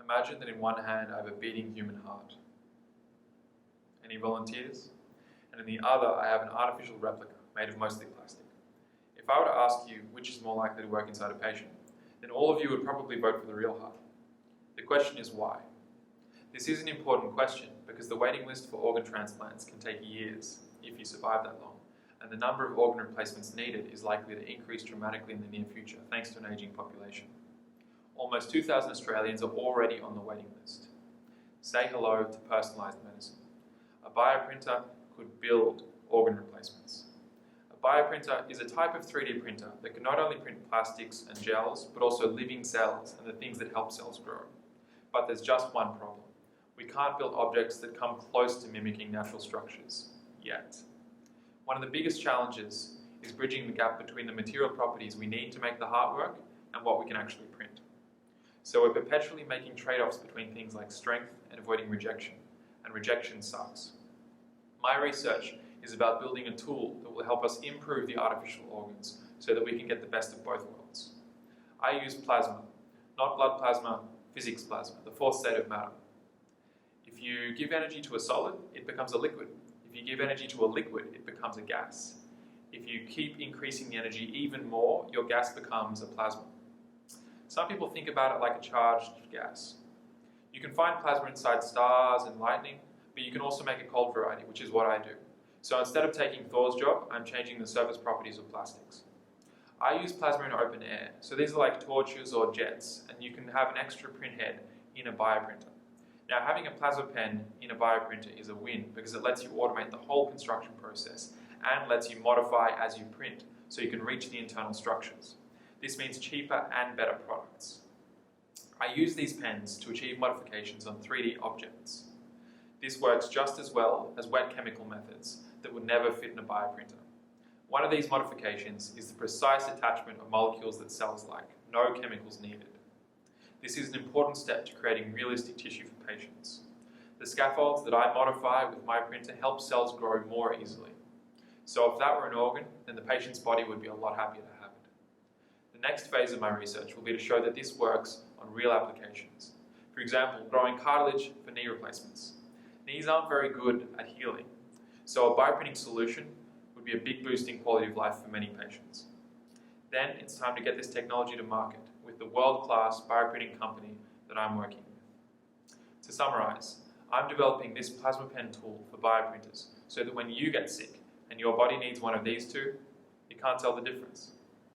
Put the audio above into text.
Imagine that in one hand I have a beating human heart. Any volunteers? And in the other I have an artificial replica made of mostly plastic. If I were to ask you which is more likely to work inside a patient, then all of you would probably vote for the real heart. The question is why? This is an important question because the waiting list for organ transplants can take years if you survive that long, and the number of organ replacements needed is likely to increase dramatically in the near future thanks to an aging population. Almost 2,000 Australians are already on the waiting list. Say hello to personalised medicine. A bioprinter could build organ replacements. A bioprinter is a type of 3D printer that can not only print plastics and gels, but also living cells and the things that help cells grow. But there's just one problem. We can't build objects that come close to mimicking natural structures, yet. One of the biggest challenges is bridging the gap between the material properties we need to make the heart work and what we can actually print. So we're perpetually making trade-offs between things like strength and avoiding rejection, and rejection sucks. My research is about building a tool that will help us improve the artificial organs so that we can get the best of both worlds. I use plasma, not blood plasma, physics plasma, the fourth state of matter. If you give energy to a solid, it becomes a liquid. If you give energy to a liquid, it becomes a gas. If you keep increasing the energy even more, your gas becomes a plasma. Some people think about it like a charged gas. You can find plasma inside stars and lightning, but you can also make a cold variety, which is what I do. So instead of taking Thor's job, I'm changing the surface properties of plastics. I use plasma in open air, so these are like torches or jets, and you can have an extra print head in a bioprinter. Now, having a plasma pen in a bioprinter is a win because it lets you automate the whole construction process and lets you modify as you print so you can reach the internal structures. This means cheaper and better products. I use these pens to achieve modifications on 3D objects. This works just as well as wet chemical methods that would never fit in a bioprinter. One of these modifications is the precise attachment of molecules that cells like, no chemicals needed. This is an important step to creating realistic tissue for patients. The scaffolds that I modify with my printer help cells grow more easily. So if that were an organ, then the patient's body would be a lot happier to have it. The next phase of my research will be to show that this works on real applications. For example, growing cartilage for knee replacements. Knees aren't very good at healing, so a bioprinting solution would be a big boost in quality of life for many patients. Then it's time to get this technology to market with the world-class bioprinting company that I'm working with. To summarize, I'm developing this plasma pen tool for bioprinters so that when you get sick and your body needs one of these two, you can't tell the difference.